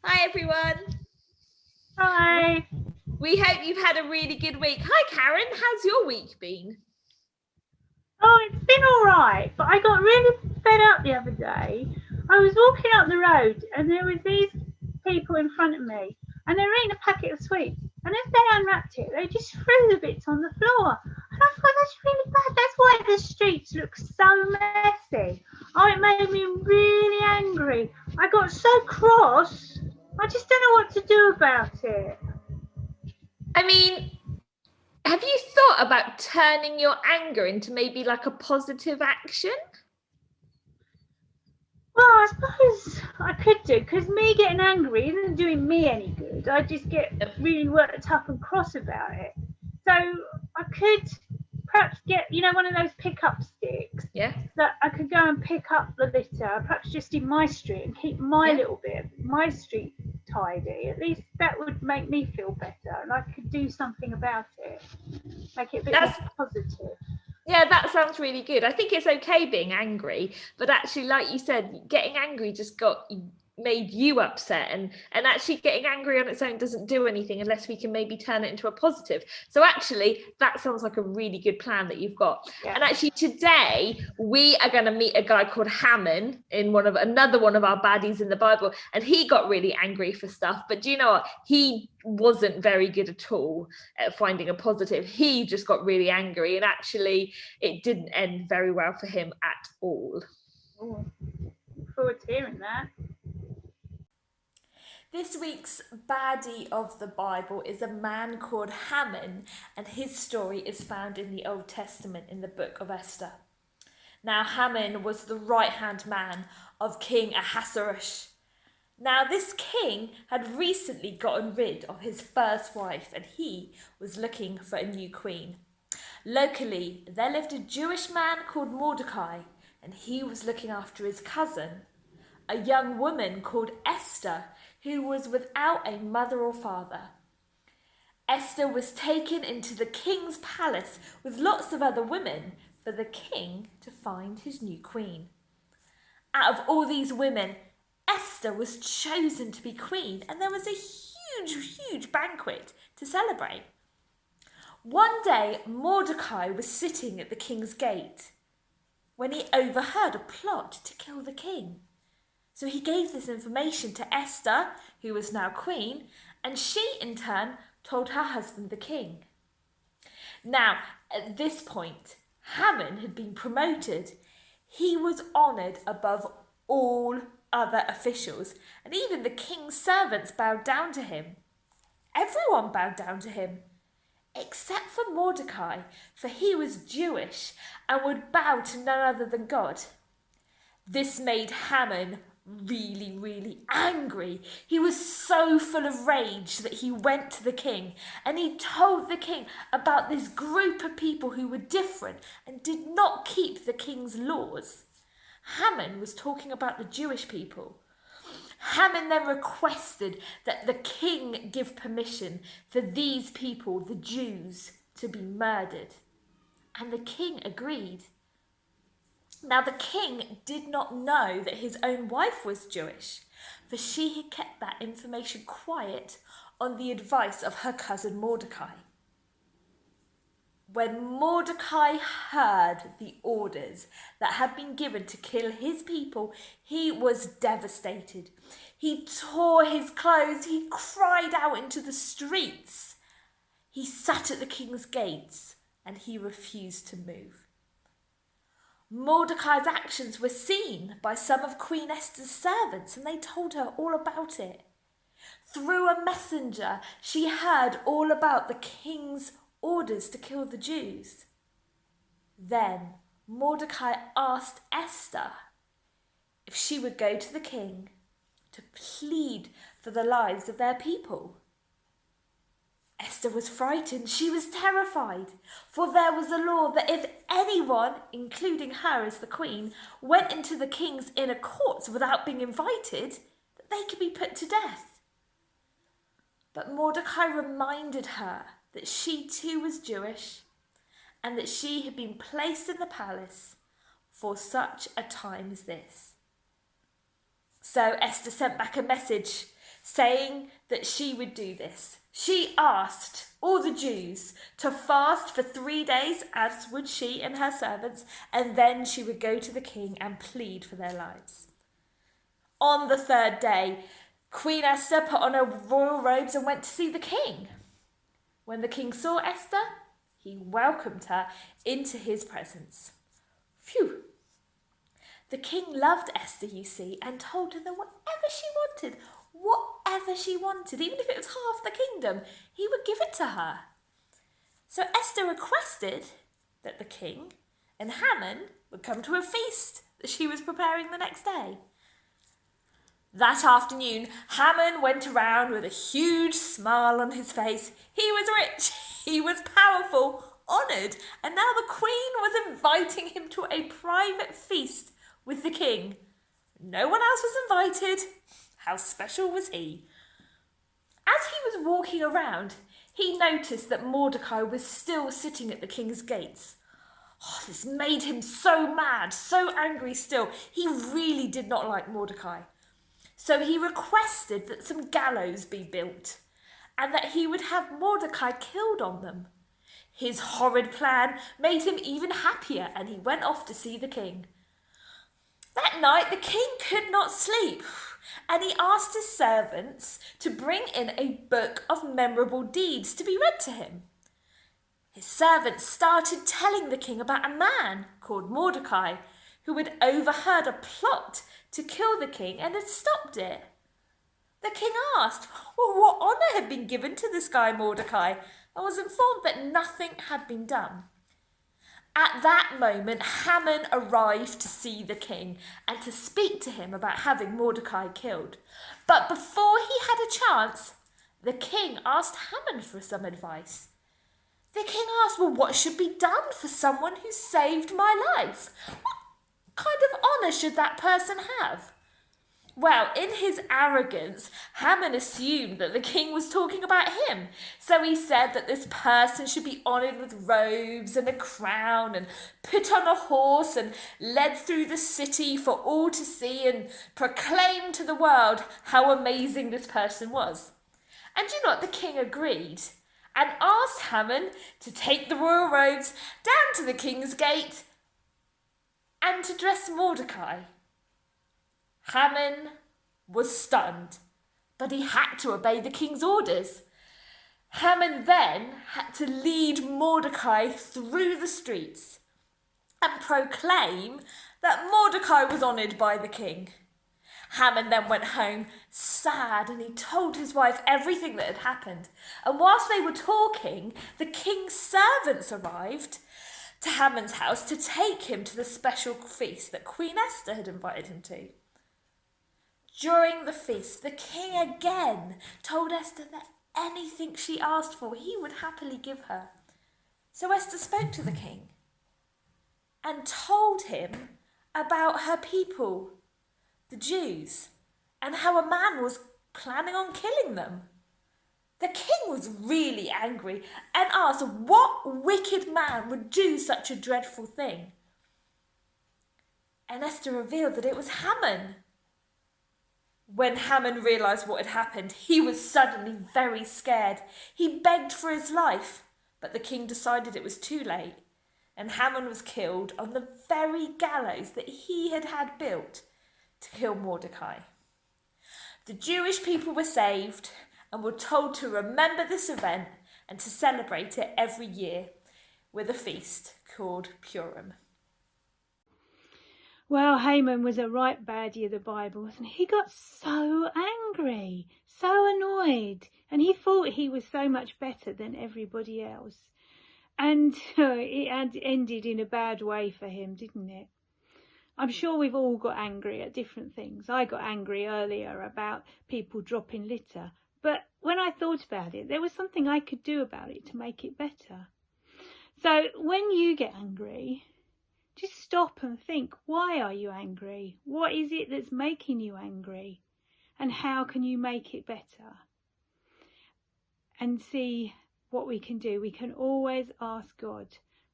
Hi everyone. Hi. We hope you've had a really good week. Hi Karen, how's your week been? Oh, it's been all right, but I got really fed up the other day. I was walking up the road and there was these people in front of me, and they were eating a packet of sweets. And as they unwrapped it, they just threw the bits on the floor. And I thought that's really bad. That's why the streets look so messy. Oh, it made me really angry. I got so cross. I just don't know what to do about it. I mean, have you thought about turning your anger into maybe like a positive action? Well, I suppose I could do, because me getting angry isn't doing me any good. I just get really worked up and cross about it. So I could perhaps get, one of those pickup sticks Yeah. that I could go and pick up the litter, perhaps just in my street, and keep my little bit of my street tidy. At least that would make me feel better, and I could do something about it, make it a bit more positive. Yeah, that sounds really good. I think it's okay being angry, but actually, like you said, getting angry just made you upset, and actually getting angry on its own doesn't do anything unless we can maybe turn it into a positive. So actually, that sounds like a really good plan that you've got. Yeah. And actually, today we are going to meet a guy called Haman in another one of our baddies in the Bible, and he got really angry for stuff. But do you know what? He wasn't very good at all at finding a positive. He just got really angry, and actually it didn't end very well for him at all. Oh, look forward to hearing that. This week's baddie of the Bible is a man called Haman, and his story is found in the Old Testament in the book of Esther. Now, Haman was the right-hand man of King Ahasuerus. Now, this king had recently gotten rid of his first wife, and he was looking for a new queen. Locally, there lived a Jewish man called Mordecai, and he was looking after his cousin, a young woman called Esther, who was without a mother or father. Esther was taken into the king's palace with lots of other women for the king to find his new queen. Out of all these women, Esther was chosen to be queen, and there was a huge banquet to celebrate. One day, Mordecai was sitting at the king's gate when he overheard a plot to kill the king. So he gave this information to Esther, who was now queen, and she in turn told her husband, the king. Now, at this point, Haman had been promoted. He was honoured above all other officials, and even the king's servants bowed down to him. Everyone bowed down to him, except for Mordecai, for he was Jewish and would bow to none other than God. This made Haman really angry. He was so full of rage that he went to the king and he told the king about this group of people who were different and did not keep the king's laws. Haman was talking about the Jewish people. Haman then requested that the king give permission for these people, the Jews, to be murdered. And the king agreed. Now, the king did not know that his own wife was Jewish, for she had kept that information quiet on the advice of her cousin Mordecai. When Mordecai heard the orders that had been given to kill his people, he was devastated. He tore his clothes, he cried out into the streets. He sat at the king's gates and he refused to move. Mordecai's actions were seen by some of Queen Esther's servants, and they told her all about it. Through a messenger, she heard all about the king's orders to kill the Jews. Then Mordecai asked Esther if she would go to the king to plead for the lives of their people. Esther was frightened. She was terrified, for there was a law that if anyone, including her as the queen, went into the king's inner courts without being invited, that they could be put to death. But Mordecai reminded her that she too was Jewish and that she had been placed in the palace for such a time as this. So Esther sent back a message saying that she would do this. She asked all the Jews to fast for 3 days, as would she and her servants, and then she would go to the king and plead for their lives. On the 3rd day, Queen Esther put on her royal robes and went to see the king. When the king saw Esther, he welcomed her into his presence. Phew! The king loved Esther, you see, and told her that whatever she wanted, even if it was half the kingdom, he would give it to her. So Esther requested that the king and Haman would come to a feast that she was preparing the next day. That afternoon, Haman went around with a huge smile on his face. He was rich, he was powerful, honoured, and now the queen was inviting him to a private feast with the king. No one else was invited. How special was he? As he was walking around, he noticed that Mordecai was still sitting at the king's gates. Oh, this made him so mad, so angry still. He really did not like Mordecai. So he requested that some gallows be built and that he would have Mordecai killed on them. His horrid plan made him even happier, and he went off to see the king. That night the king could not sleep, and he asked his servants to bring in a book of memorable deeds to be read to him. His servants started telling the king about a man called Mordecai who had overheard a plot to kill the king and had stopped it. The king asked, well, what honour had been given to this guy Mordecai, and was informed that nothing had been done. At that moment, Haman arrived to see the king and to speak to him about having Mordecai killed. But before he had a chance, the king asked Haman for some advice. The king asked, well, what should be done for someone who saved my life? What kind of honour should that person have? Well, in his arrogance, Haman assumed that the king was talking about him. So he said that this person should be honoured with robes and a crown and put on a horse and led through the city for all to see and proclaim to the world how amazing this person was. And you know what? The king agreed and asked Haman to take the royal robes down to the king's gate and to dress Mordecai. Haman was stunned, but he had to obey the king's orders. Haman then had to lead Mordecai through the streets and proclaim that Mordecai was honoured by the king. Haman then went home sad, and he told his wife everything that had happened. And whilst they were talking, the king's servants arrived to Haman's house to take him to the special feast that Queen Esther had invited him to. During the feast, the king again told Esther that anything she asked for, he would happily give her. So Esther spoke to the king and told him about her people, the Jews, and how a man was planning on killing them. The king was really angry and asked what wicked man would do such a dreadful thing. And Esther revealed that it was Haman. When Haman realised what had happened, he was suddenly very scared. He begged for his life, but the king decided it was too late, and Haman was killed on the very gallows that he had had built to kill Mordecai. The Jewish people were saved and were told to remember this event and to celebrate it every year with a feast called Purim. Well, Haman was a right baddie of the Bible, and he got so angry, so annoyed, and he thought he was so much better than everybody else. And it had ended in a bad way for him, didn't it? I'm sure we've all got angry at different things. I got angry earlier about people dropping litter, but when I thought about it, there was something I could do about it to make it better. So when you get angry, just stop and think, why are you angry? What is it that's making you angry? And how can you make it better? And see what we can do. We can always ask God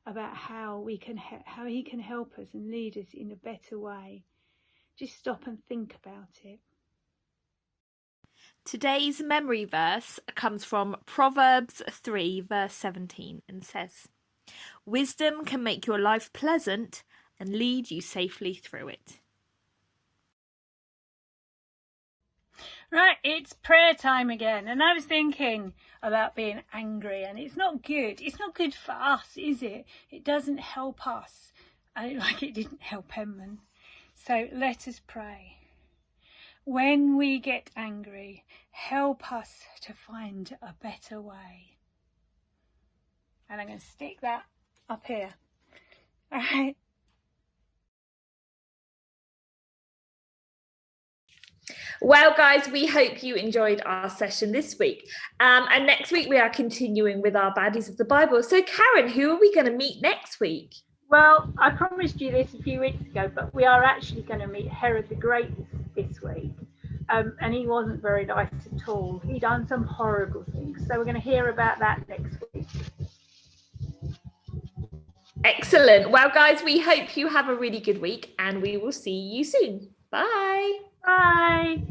about how he can help us and lead us in a better way. Just stop and think about it. Today's memory verse comes from Proverbs 3, verse 17, and says, "Wisdom can make your life pleasant and lead you safely through it." Right, it's prayer time again, and I was thinking about being angry, and it's not good. It's not good for us, is it? It doesn't help us, like it didn't help Haman. So let us pray. When we get angry, help us to find a better way. And I'm going to stick that up here. All right. Well, guys, we hope you enjoyed our session this week. And next week we are continuing with our Baddies of the Bible. So, Karen, who are we going to meet next week? Well, I promised you this a few weeks ago, but we are actually going to meet Herod the Great this week. And he wasn't very nice at all. He done some horrible things. So we're going to hear about that next week. Excellent. Well, guys, we hope you have a really good week and we will see you soon. Bye. Bye.